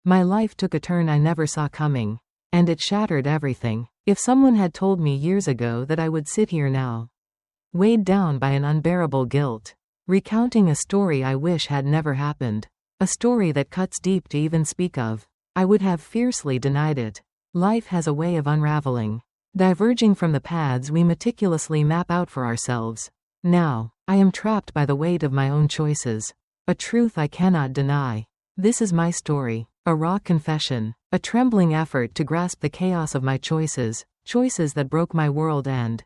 My life took a turn I never saw coming. And it shattered everything. If someone had told me years ago that I would sit here now, weighed down by an unbearable guilt, recounting a story I wish had never happened, a story that cuts deep to even speak of, I would have fiercely denied it. Life has a way of unraveling, diverging from the paths we meticulously map out for ourselves. Now, I am trapped by the weight of my own choices, a truth I cannot deny. This is my story, a raw confession, a trembling effort to grasp the chaos of my choices that broke my world and,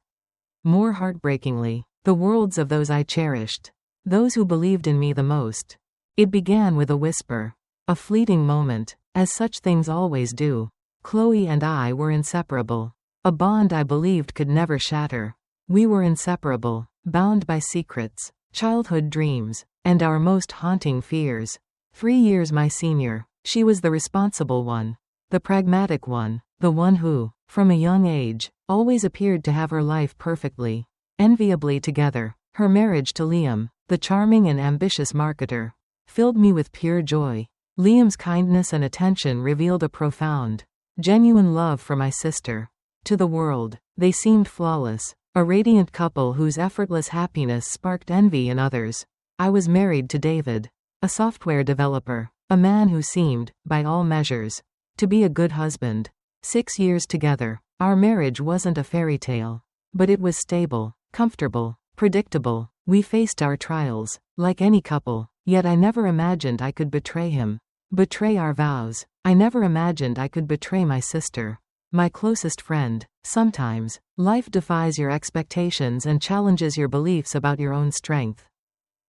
more heartbreakingly, the worlds of those I cherished, those who believed in me the most. It began with a whisper, a fleeting moment, as such things always do. Chloe and I were inseparable, a bond I believed could never shatter. We were inseparable, bound by secrets, childhood dreams, and our most haunting fears. 3 years my senior, she was the responsible one, the pragmatic one, the one who, from a young age, always appeared to have her life perfectly, enviably together. Her marriage to Liam, the charming and ambitious marketer, filled me with pure joy. Liam's kindness and attention revealed a profound, genuine love for my sister. To the world, they seemed flawless, a radiant couple whose effortless happiness sparked envy in others. I was married to David, a software developer, a man who seemed, by all measures, to be a good husband. 6 years together, our marriage wasn't a fairy tale, but it was stable, comfortable, predictable. We faced our trials, like any couple, yet I never imagined I could betray him, betray our vows. I never imagined I could betray my sister, my closest friend. Sometimes, life defies your expectations and challenges your beliefs about your own strength.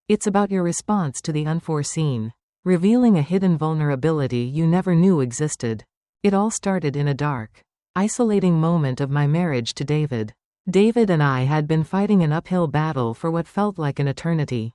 It's about your response to the unforeseen, revealing a hidden vulnerability you never knew existed. It all started in a dark, isolating moment of my marriage to David. David and I had been fighting an uphill battle for what felt like an eternity.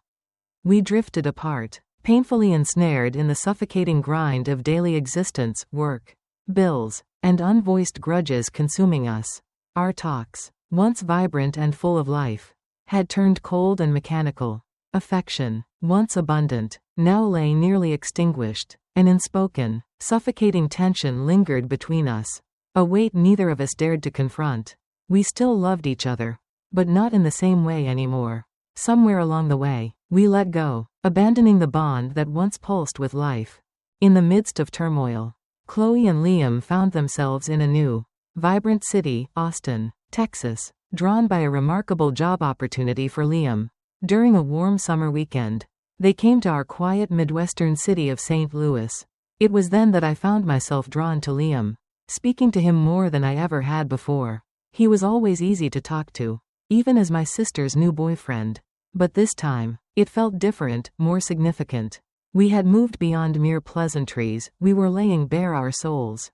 We drifted apart, painfully ensnared in the suffocating grind of daily existence, work, bills, and unvoiced grudges consuming us. Our talks, once vibrant and full of life, had turned cold and mechanical. Affection, once abundant, now lay nearly extinguished. An unspoken, suffocating tension lingered between us, a weight neither of us dared to confront. We still loved each other, but not in the same way anymore. Somewhere along the way, we let go, abandoning the bond that once pulsed with life. In the midst of turmoil, Chloe and Liam found themselves in a new, vibrant city, Austin, Texas, drawn by a remarkable job opportunity for Liam. During a warm summer weekend, they came to our quiet Midwestern city of St. Louis. It was then that I found myself drawn to Liam, speaking to him more than I ever had before. He was always easy to talk to, even as my sister's new boyfriend. But this time, it felt different, more significant. We had moved beyond mere pleasantries, we were laying bare our souls,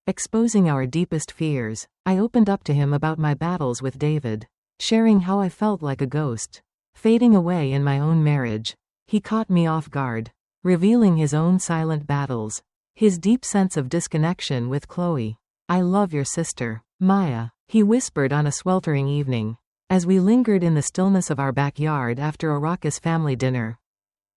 exposing our deepest fears. I opened up to him about my battles with David, sharing how I felt like a ghost, fading away in my own marriage. He caught me off guard, revealing his own silent battles, his deep sense of disconnection with Chloe. "I love your sister, Maya," he whispered on a sweltering evening, as we lingered in the stillness of our backyard after a raucous family dinner.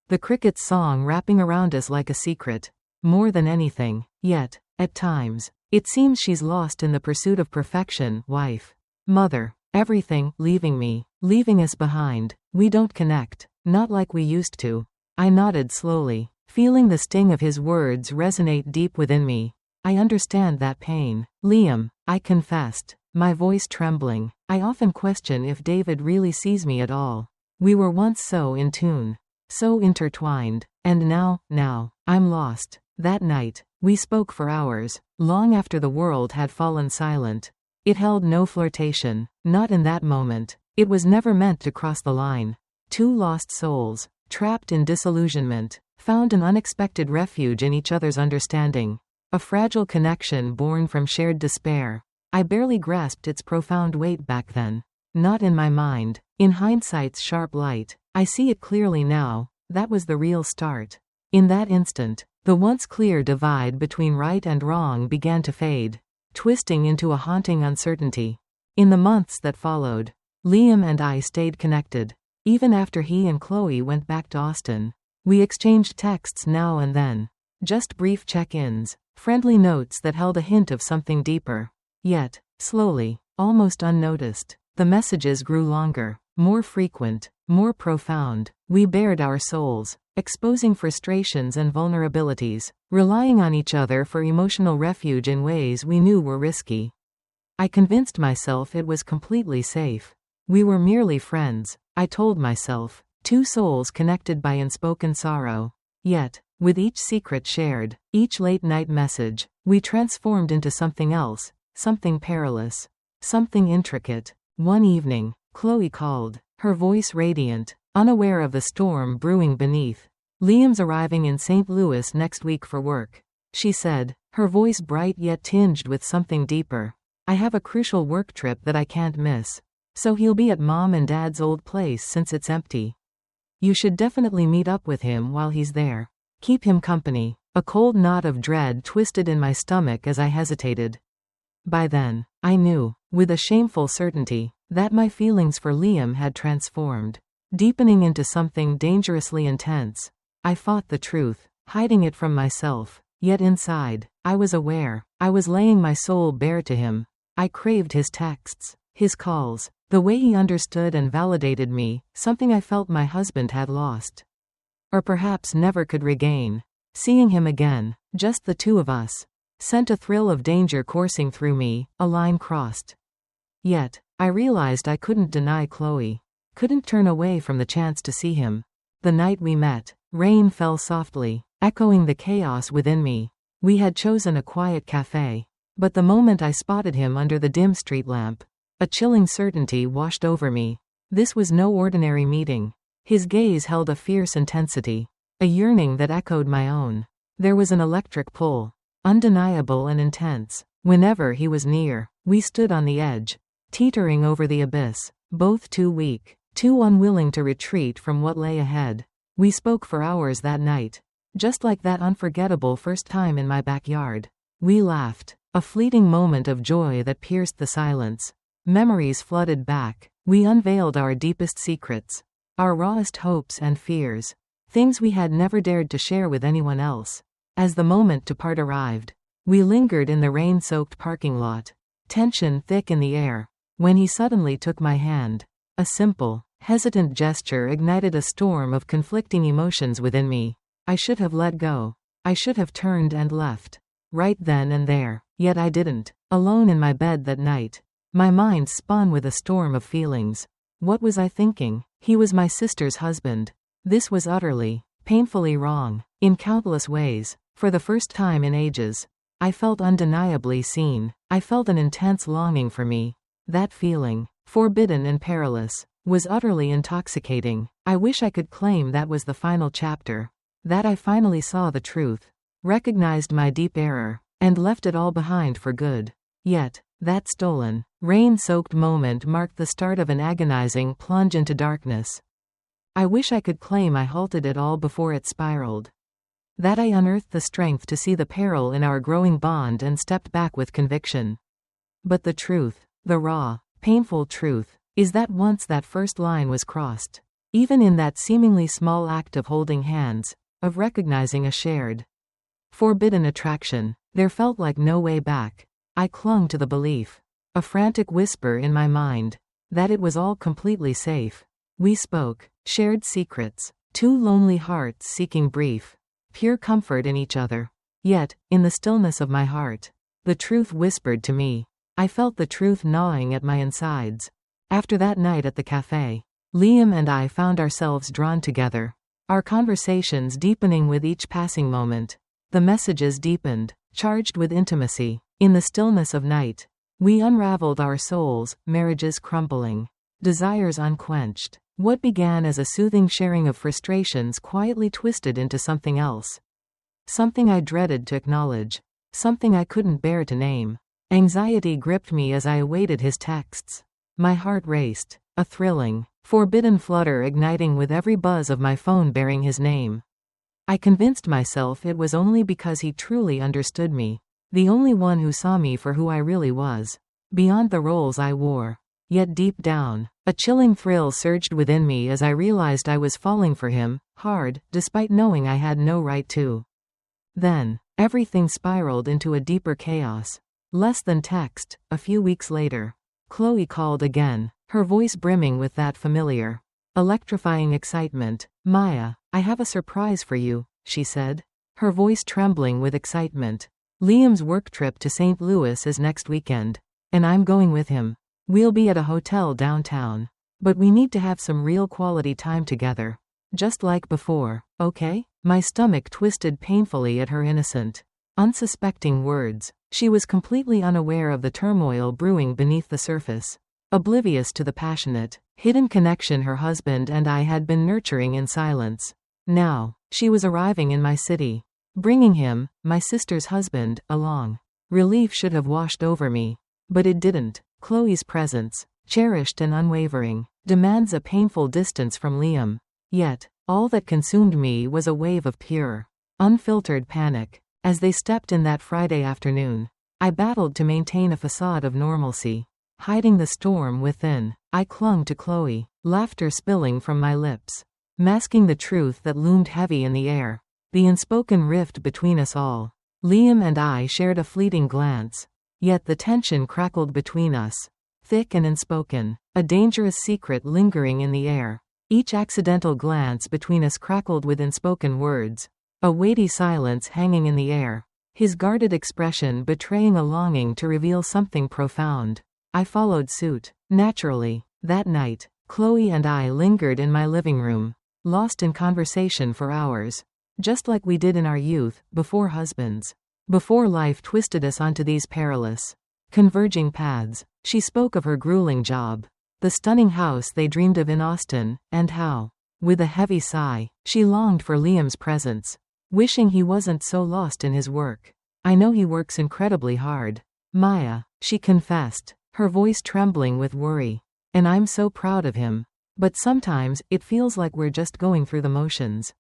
The cricket's song wrapping around us like a secret, more than anything. Yet, at times, it seems she's lost in the pursuit of perfection, wife, mother, everything, leaving us behind. We don't connect, not like we used to. I nodded slowly, feeling the sting of his words resonate deep within me. "I understand that pain, Liam," I confessed, my voice trembling. "I often question if David really sees me at all. We were once so in tune, so intertwined, and now, I'm lost." That night, we spoke for hours, long after the world had fallen silent. It held no flirtation, not in that moment. It was never meant to cross the line. Two lost souls, trapped in disillusionment, found an unexpected refuge in each other's understanding. A fragile connection born from shared despair. I barely grasped its profound weight back then. Not in my mind. In hindsight's sharp light, I see it clearly now. That was the real start. In that instant, the once clear divide between right and wrong began to fade, twisting into a haunting uncertainty. In the months that followed, Liam and I stayed connected. Even after he and Chloe went back to Austin, we exchanged texts now and then, Just brief check-ins, friendly notes that held a hint of something deeper. Yet, slowly, almost unnoticed, the messages grew longer, more frequent, more profound. We bared our souls, exposing frustrations and vulnerabilities, relying on each other for emotional refuge in ways we knew were risky. I convinced myself it was completely safe. We were merely friends, I told myself, two souls connected by unspoken sorrow. Yet, with each secret shared, each late-night message, we transformed into something else, something perilous, something intricate. One evening, Chloe called, her voice radiant, unaware of the storm brewing beneath. Liam's arriving in St. Louis next week for work, she said, her voice bright yet tinged with something deeper. I have a crucial work trip that I can't miss. So he'll be at Mom and Dad's old place since it's empty. You should definitely meet up with him while he's there. Keep him company. A cold knot of dread twisted in my stomach as I hesitated. By then, I knew, with a shameful certainty, that my feelings for Liam had transformed, deepening into something dangerously intense. I fought the truth, hiding it from myself, yet inside, I was aware, I was laying my soul bare to him. I craved his texts, his calls, the way he understood and validated me, something I felt my husband had lost. Or perhaps never could regain. Seeing him again, just the two of us, sent a thrill of danger coursing through me, a line crossed. Yet, I realized I couldn't deny Chloe. Couldn't turn away from the chance to see him. The night we met, rain fell softly, echoing the chaos within me. We had chosen a quiet cafe. But the moment I spotted him under the dim street lamp, a chilling certainty washed over me. This was no ordinary meeting. His gaze held a fierce intensity, a yearning that echoed my own. There was an electric pull, undeniable and intense. Whenever he was near, we stood on the edge, teetering over the abyss, both too weak, too unwilling to retreat from what lay ahead. We spoke for hours that night, just like that unforgettable first time in my backyard. We laughed, a fleeting moment of joy that pierced the silence. Memories flooded back. We unveiled our deepest secrets, our rawest hopes and fears, things we had never dared to share with anyone else. As the moment to part arrived, we lingered in the rain-soaked parking lot, tension thick in the air, when he suddenly took my hand. A simple, hesitant gesture ignited a storm of conflicting emotions within me. I should have let go. I should have turned and left, right then and there. Yet I didn't. Alone in my bed that night, my mind spun with a storm of feelings. What was I thinking? He was my sister's husband. This was utterly, painfully wrong, in countless ways. For the first time in ages, I felt undeniably seen. I felt an intense longing for me. That feeling, forbidden and perilous, was utterly intoxicating. I wish I could claim that was the final chapter. That I finally saw the truth, recognized my deep error, and left it all behind for good. Yet, that stolen, rain-soaked moment marked the start of an agonizing plunge into darkness. I wish I could claim I halted it all before it spiraled. That I unearthed the strength to see the peril in our growing bond and stepped back with conviction. But the truth, the raw, painful truth, is that once that first line was crossed, even in that seemingly small act of holding hands, of recognizing a shared, forbidden attraction, there felt like no way back. I clung to the belief, a frantic whisper in my mind, that it was all completely safe. We spoke, shared secrets, two lonely hearts seeking brief, pure comfort in each other. Yet, in the stillness of my heart, the truth whispered to me. I felt the truth gnawing at my insides. After that night at the cafe, Liam and I found ourselves drawn together, our conversations deepening with each passing moment. The messages deepened, charged with intimacy. In the stillness of night, we unraveled our souls, marriages crumbling, desires unquenched. What began as a soothing sharing of frustrations quietly twisted into something else. Something I dreaded to acknowledge. Something I couldn't bear to name. Anxiety gripped me as I awaited his texts. My heart raced, a thrilling, forbidden flutter igniting with every buzz of my phone bearing his name. I convinced myself it was only because he truly understood me. The only one who saw me for who I really was, beyond the roles I wore. Yet deep down, a chilling thrill surged within me as I realized I was falling for him, hard, despite knowing I had no right to. Then, everything spiraled into a deeper chaos. Less than text, a few weeks later. Chloe called again, her voice brimming with that familiar, electrifying excitement. "Maya, I have a surprise for you," she said, her voice trembling with excitement. "Liam's work trip to St. Louis is next weekend, and I'm going with him. We'll be at a hotel downtown. But we need to have some real quality time together. Just like before, okay?" My stomach twisted painfully at her innocent, unsuspecting words. She was completely unaware of the turmoil brewing beneath the surface, oblivious to the passionate, hidden connection her husband and I had been nurturing in silence. Now, she was arriving in my city, bringing him, my sister's husband, along. Relief should have washed over me. But it didn't. Chloe's presence, cherished and unwavering, demands a painful distance from Liam. Yet, all that consumed me was a wave of pure, unfiltered panic. As they stepped in that Friday afternoon, I battled to maintain a facade of normalcy. Hiding the storm within, I clung to Chloe, laughter spilling from my lips, masking the truth that loomed heavy in the air, the unspoken rift between us all. Liam and I shared a fleeting glance, yet the tension crackled between us, thick and unspoken, a dangerous secret lingering in the air. Each accidental glance between us crackled with unspoken words, a weighty silence hanging in the air, his guarded expression betraying a longing to reveal something profound. I followed suit. Naturally, that night, Chloe and I lingered in my living room, lost in conversation for hours, just like we did in our youth, before husbands. Before life twisted us onto these perilous, converging paths. She spoke of her grueling job, the stunning house they dreamed of in Austin, and how, with a heavy sigh, she longed for Liam's presence, wishing he wasn't so lost in his work. "I know he works incredibly hard, Maya," she confessed, her voice trembling with worry. "And I'm so proud of him. But sometimes, it feels like we're just going through the motions.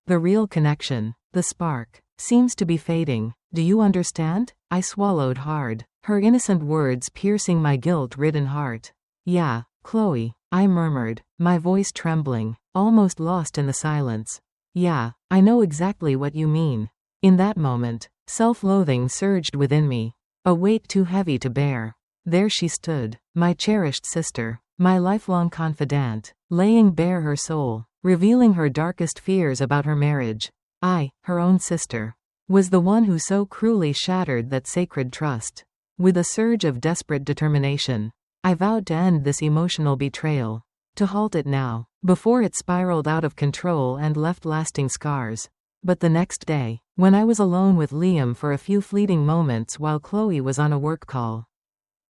The real connection, the spark, seems to be fading. Do you understand?" I swallowed hard, her innocent words piercing my guilt-ridden heart. "Yeah, Chloe," I murmured, my voice trembling, almost lost in the silence. "Yeah, I know exactly what you mean." In that moment, self-loathing surged within me, a weight too heavy to bear. There she stood, my cherished sister, my lifelong confidant, laying bare her soul, revealing her darkest fears about her marriage. I, her own sister, was the one who so cruelly shattered that sacred trust. With a surge of desperate determination, I vowed to end this emotional betrayal, to halt it now, before it spiraled out of control and left lasting scars. But the next day, when I was alone with Liam for a few fleeting moments while Chloe was on a work call,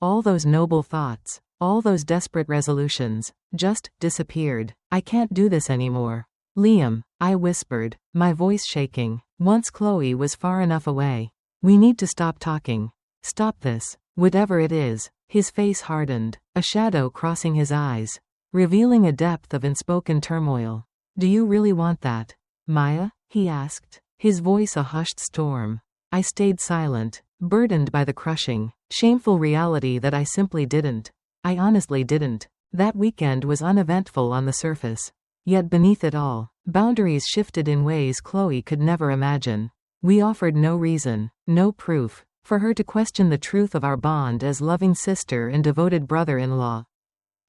all those noble thoughts, all those desperate resolutions, just disappeared. "I can't do this anymore. Liam," I whispered, my voice shaking, once Chloe was far enough away. "We need to stop talking. Stop this, whatever it is." His face hardened, a shadow crossing his eyes, revealing a depth of unspoken turmoil. "Do you really want that, Maya?" he asked, his voice a hushed storm. I stayed silent, burdened by the crushing, shameful reality that I simply didn't. I honestly didn't. That weekend was uneventful on the surface. Yet beneath it all, boundaries shifted in ways Chloe could never imagine. We offered no reason, no proof, for her to question the truth of our bond as loving sister and devoted brother-in-law.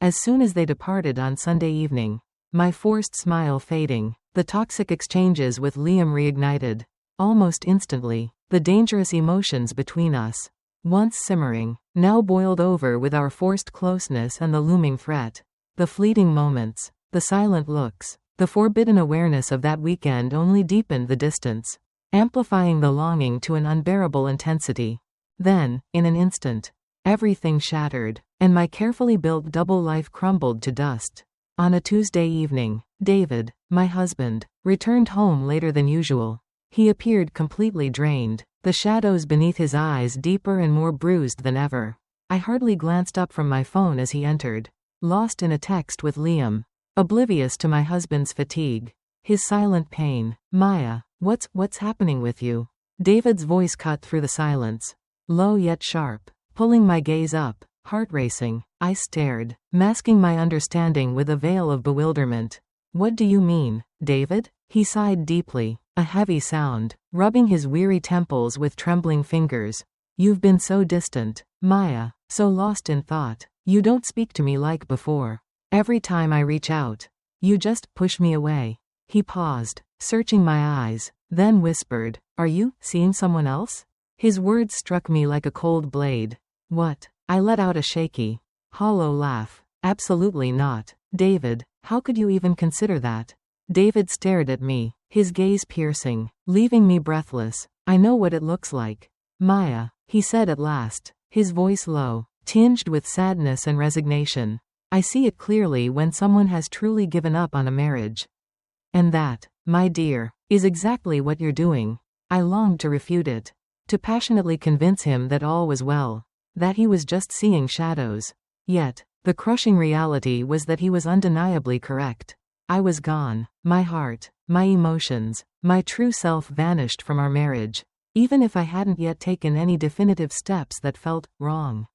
As soon as they departed on Sunday evening, my forced smile fading, the toxic exchanges with Liam reignited. Almost instantly, the dangerous emotions between us, once simmering, now boiled over with our forced closeness and the looming threat. The fleeting moments, the silent looks, the forbidden awareness of that weekend only deepened the distance, amplifying the longing to an unbearable intensity. Then, in an instant, everything shattered, and my carefully built double life crumbled to dust. On a Tuesday evening, David, my husband, returned home later than usual. He appeared completely drained, the shadows beneath his eyes deeper and more bruised than ever. I hardly glanced up from my phone as he entered, lost in a text with Liam, oblivious to my husband's fatigue, his silent pain. "Maya, what's happening with you?" David's voice cut through the silence, low yet sharp, pulling my gaze up, heart racing. I stared, masking my understanding with a veil of bewilderment. "What do you mean, David?" He sighed deeply, A heavy sound, rubbing his weary temples with trembling fingers. You've been so distant, Maya, so lost in thought. You don't speak to me like before. Every time I reach out, you just push me away. He paused, searching my eyes, then whispered, Are you seeing someone else? His words struck me like a cold blade. What? I let out a shaky, hollow laugh. Absolutely not. David, how could you even consider that? David stared at me, his gaze piercing, leaving me breathless. I know what it looks like. Maya, he said at last, his voice low, tinged with sadness and resignation. I see it clearly when someone has truly given up on a marriage. And that, my dear, is exactly what you're doing. I longed to refute it, to passionately convince him that all was well, that he was just seeing shadows. Yet, the crushing reality was that he was undeniably correct. I was gone. My heart, my emotions, my true self vanished from our marriage, even if I hadn't yet taken any definitive steps that felt wrong.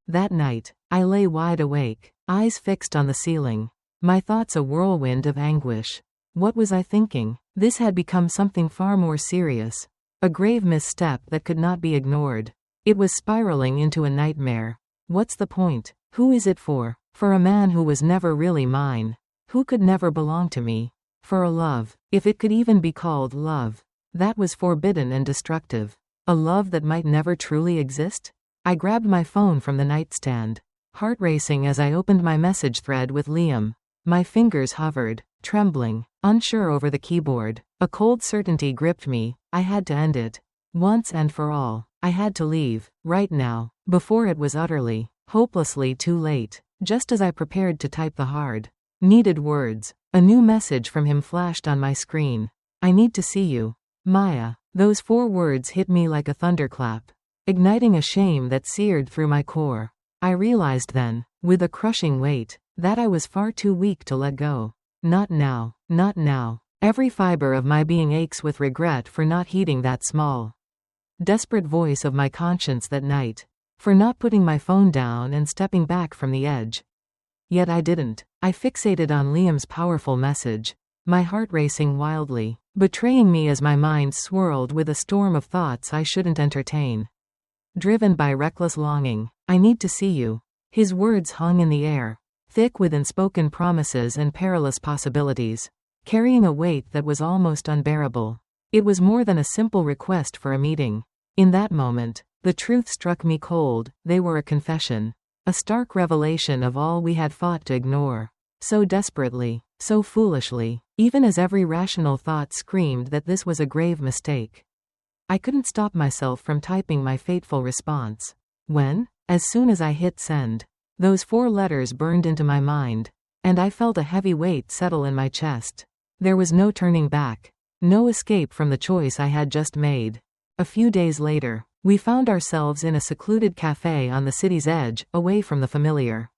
That night, I lay wide awake, eyes fixed on the ceiling, my thoughts a whirlwind of anguish. What was I thinking? This had become something far more serious, a grave misstep that could not be ignored. It was spiraling into a nightmare. What's the point? Who is it for? For a man who was never really mine, who could never belong to me. For a love, if it could even be called love, that was forbidden and destructive. A love that might never truly exist? I grabbed my phone from the nightstand, heart racing as I opened my message thread with Liam. My fingers hovered, trembling, unsure over the keyboard. A cold certainty gripped me. I had to end it. Once and for all. I had to leave, right now, before it was utterly, hopelessly too late. Just as I prepared to type the hard, needed words, a new message from him flashed on my screen. I need to see you. Maya. Those 4 words hit me like a thunderclap, igniting a shame that seared through my core. I realized then, with a crushing weight, that I was far too weak to let go. Not now, not now. Every fiber of my being aches with regret for not heeding that small, desperate voice of my conscience that night, for not putting my phone down and stepping back from the edge. Yet I didn't. I fixated on Liam's powerful message, my heart racing wildly, betraying me as my mind swirled with a storm of thoughts I shouldn't entertain. Driven by reckless longing, I need to see you. His words hung in the air, thick with unspoken promises and perilous possibilities, carrying a weight that was almost unbearable. It was more than a simple request for a meeting. In that moment, the truth struck me cold. They were a confession, a stark revelation of all we had fought to ignore. So desperately, so foolishly, even as every rational thought screamed that this was a grave mistake. I couldn't stop myself from typing my fateful response. When, as soon as I hit send, those 4 letters burned into my mind, and I felt a heavy weight settle in my chest. There was no turning back, no escape from the choice I had just made. A few days later, we found ourselves in a secluded cafe on the city's edge, away from the familiar,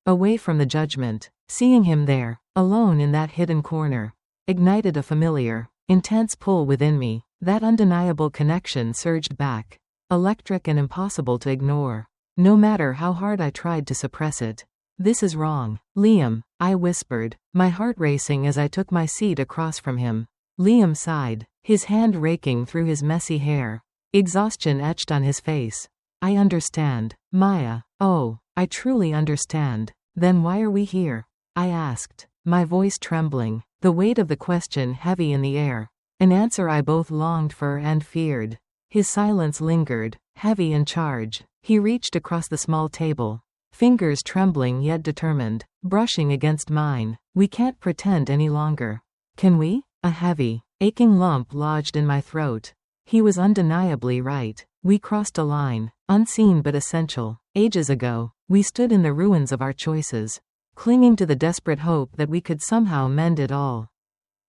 away from the judgment. Seeing him there, alone in that hidden corner, ignited a familiar, intense pull within me. That undeniable connection surged back, electric and impossible to ignore, no matter how hard I tried to suppress it. This is wrong. Liam, I whispered, my heart racing as I took my seat across from him. Liam sighed, his hand raking through his messy hair, exhaustion etched on his face. I understand, Maya. Oh, I truly understand. Then why are we here? I asked, my voice trembling, the weight of the question heavy in the air. An answer I both longed for and feared. His silence lingered, heavy in charge. He reached across the small table, fingers trembling yet determined, brushing against mine. We can't pretend any longer. Can we? A heavy, aching lump lodged in my throat. He was undeniably right. We crossed a line, unseen but essential. Ages ago, we stood in the ruins of our choices, clinging to the desperate hope that we could somehow mend it all.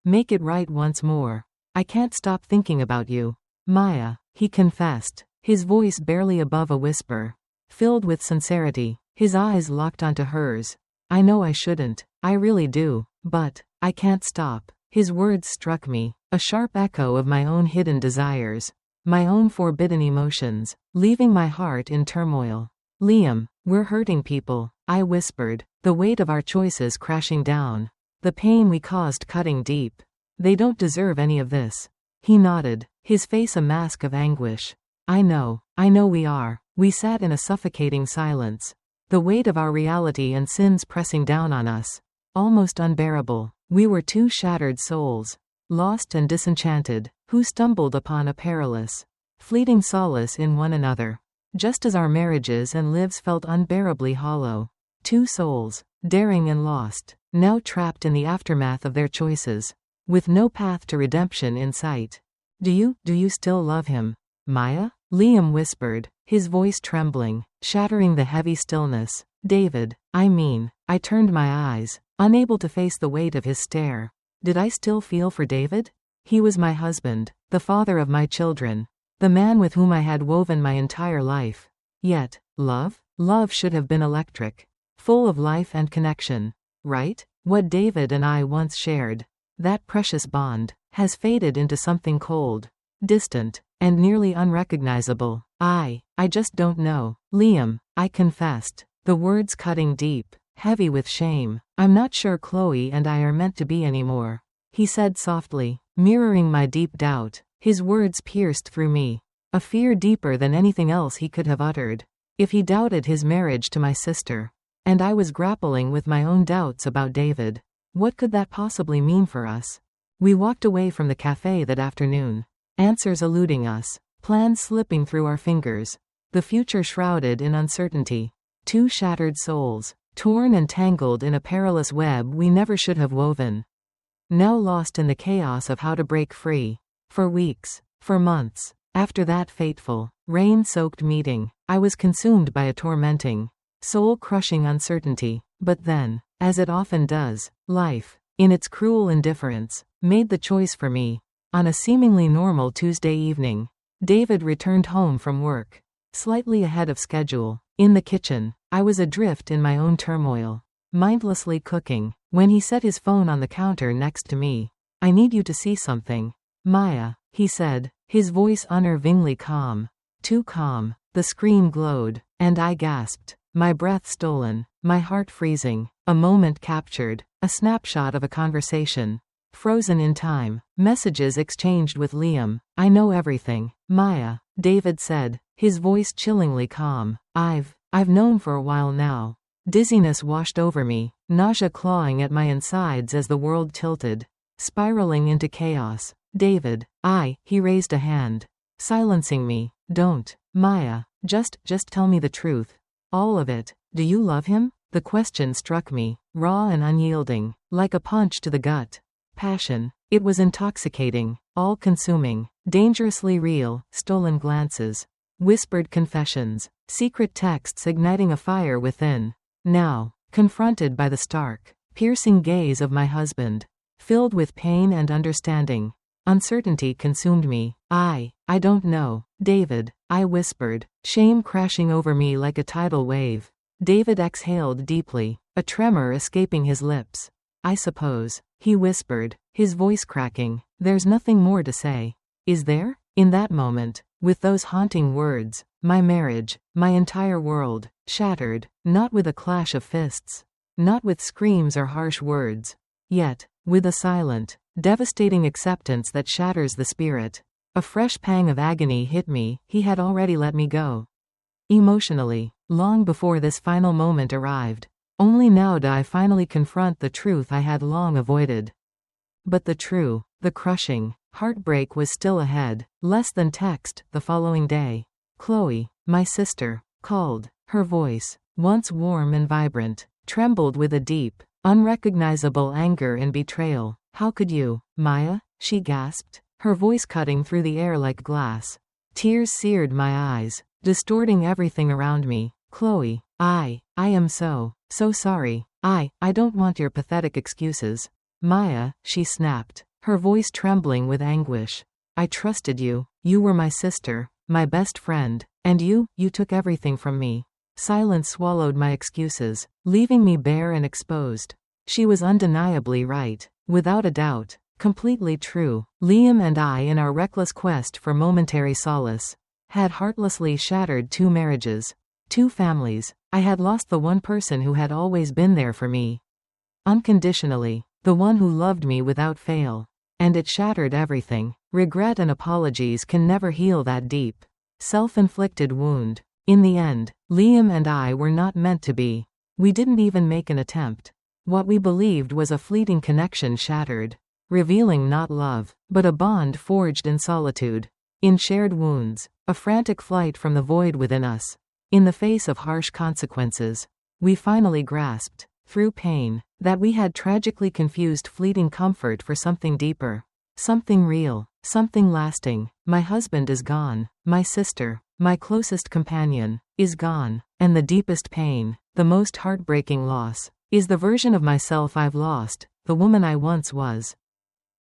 Make it right once more. I can't stop thinking about you, Maya, he confessed, his voice barely above a whisper, filled with sincerity, his eyes locked onto hers. I know I shouldn't, I really do, but I can't stop. His words struck me, a sharp echo of my own hidden desires, my own forbidden emotions, leaving my heart in turmoil. Liam, we're hurting people, I whispered, the weight of our choices crashing down, the pain we caused cutting deep. They don't deserve any of this. He nodded, his face a mask of anguish. I know we are. We sat in a suffocating silence. The weight of our reality and sins pressing down on us. Almost unbearable. We were two shattered souls. Lost and disenchanted, who stumbled upon a perilous, fleeting solace in one another. Just as our marriages and lives felt unbearably hollow. Two souls, daring and lost, now trapped in the aftermath of their choices. With no path to redemption in sight. Do you still love him, Maya? Liam whispered, his voice trembling, shattering the heavy stillness. David, I turned my eyes, unable to face the weight of his stare. Did I still feel for David? He was my husband, the father of my children, the man with whom I had woven my entire life. Yet, love should have been electric, full of life and connection, right? What David and I once shared, that precious bond, has faded into something cold, distant, and nearly unrecognizable. I just don't know. Liam, I confessed, the words cutting deep, heavy with shame. I'm not sure Chloe and I are meant to be anymore. He said softly, mirroring my deep doubt. His words pierced through me. A fear deeper than anything else he could have uttered. If he doubted his marriage to my sister, and I was grappling with my own doubts about David, what could that possibly mean for us? We walked away from the cafe that afternoon. Answers eluding us, plans slipping through our fingers. The future shrouded in uncertainty. Two shattered souls, torn and tangled in a perilous web we never should have woven. Now lost in the chaos of how to break free. For weeks, for months, after that fateful, rain-soaked meeting, I was consumed by a tormenting, soul-crushing uncertainty. But then, as it often does, life, in its cruel indifference, made the choice for me. On a seemingly normal Tuesday evening, David returned home from work, slightly ahead of schedule. In the kitchen, I was adrift in my own turmoil, mindlessly cooking, when he set his phone on the counter next to me. I need you to see something. Maya, he said, his voice unnervingly calm. Too calm. The screen glowed, and I gasped, my breath stolen, my heart freezing. A moment captured, a snapshot of a conversation. Frozen in time, messages exchanged with Liam. I know everything, Maya, David said, his voice chillingly calm. I've known for a while now. Dizziness washed over me, nausea clawing at my insides as the world tilted, spiraling into chaos. David, he raised a hand, silencing me. Don't, Maya, just tell me the truth. All of it. Do you love him? The question struck me, raw and unyielding, like a punch to the gut. Passion. It was intoxicating, all-consuming, dangerously real. Stolen glances, whispered confessions, secret texts igniting a fire within. Now, confronted by the stark, piercing gaze of my husband, filled with pain and understanding, uncertainty consumed me. I don't know, David, I whispered, shame crashing over me like a tidal wave. David exhaled deeply, a tremor escaping his lips. I suppose, he whispered, his voice cracking, there's nothing more to say. Is there? In that moment, with those haunting words, my marriage, my entire world, shattered, not with a clash of fists, not with screams or harsh words, yet, with a silent, devastating acceptance that shatters the spirit. A fresh pang of agony hit me. He had already let me go. Emotionally, long before this final moment arrived. Only now did I finally confront the truth I had long avoided. But the crushing, heartbreak was still ahead. Less than text. The following day, Chloe, my sister, called. Her voice, once warm and vibrant, trembled with a deep, unrecognizable anger and betrayal. How could you, Maya? She gasped, her voice cutting through the air like glass. Tears seared my eyes, distorting everything around me. Chloe, I am so sorry. I don't want your pathetic excuses. Maya, she snapped, her voice trembling with anguish. I trusted you. You were my sister, my best friend, and you took everything from me. Silence swallowed my excuses, leaving me bare and exposed. She was undeniably right, without a doubt, completely true. Liam and I, in our reckless quest for momentary solace, had heartlessly shattered 2 marriages, 2 families. I had lost the one person who had always been there for me, unconditionally, the one who loved me without fail. And it shattered everything. Regret and apologies can never heal that deep, self-inflicted wound. In the end, Liam and I were not meant to be. We didn't even make an attempt. What we believed was a fleeting connection shattered, revealing not love, but a bond forged in solitude, in shared wounds, a frantic flight from the void within us. In the face of harsh consequences, we finally grasped, through pain, that we had tragically confused fleeting comfort for something deeper, something real, something lasting. My husband is gone, my sister, my closest companion, is gone, and the deepest pain, the most heartbreaking loss, is the version of myself I've lost, the woman I once was.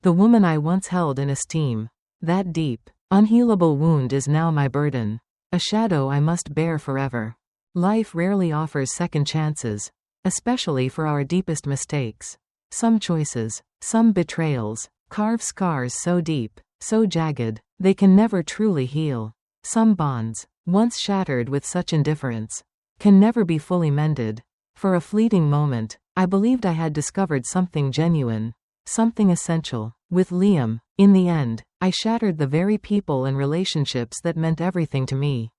The woman I once held in esteem. That deep, unhealable wound is now my burden, a shadow I must bear forever. Life rarely offers second chances, especially for our deepest mistakes. Some choices, some betrayals, carve scars so deep, so jagged, they can never truly heal. Some bonds, once shattered with such indifference, can never be fully mended. For a fleeting moment, I believed I had discovered something genuine, something essential. With Liam, in the end, I shattered the very people and relationships that meant everything to me.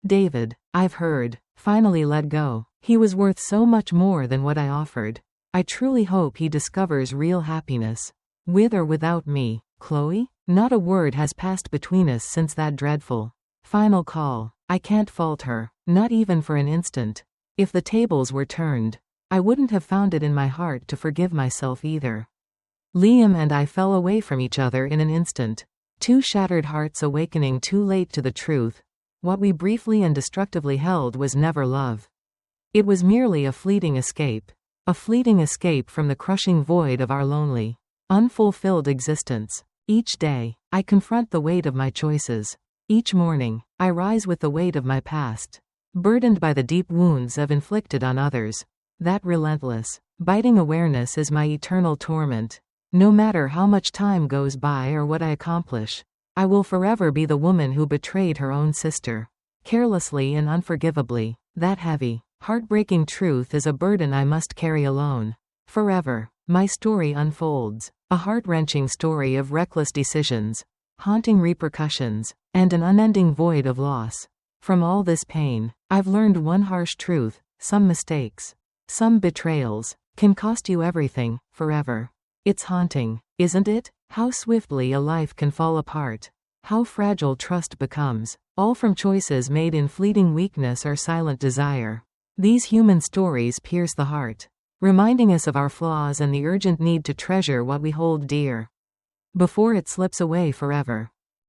David, I've heard, finally let go. He was worth so much more than what I offered. I truly hope he discovers real happiness, with or without me. Chloe? Not a word has passed between us since that dreadful final call. I can't fault her, not even for an instant. If the tables were turned, I wouldn't have found it in my heart to forgive myself either. Liam and I fell away from each other in an instant, two shattered hearts awakening too late to the truth. What we briefly and destructively held was never love. It was merely a fleeting escape from the crushing void of our lonely, unfulfilled existence. Each day, I confront the weight of my choices. Each morning, I rise with the weight of my past, burdened by the deep wounds I've inflicted on others. That relentless, biting awareness is my eternal torment. No matter how much time goes by or what I accomplish, I will forever be the woman who betrayed her own sister, carelessly and unforgivably. That heavy, heartbreaking truth is a burden I must carry alone. Forever. My story unfolds, a heart-wrenching story of reckless decisions, haunting repercussions, and an unending void of loss. From all this pain, I've learned one harsh truth: some mistakes, some betrayals, can cost you everything, forever. It's haunting, isn't it? How swiftly a life can fall apart. How fragile trust becomes, all from choices made in fleeting weakness or silent desire. These human stories pierce the heart, reminding us of our flaws and the urgent need to treasure what we hold dear, before it slips away forever.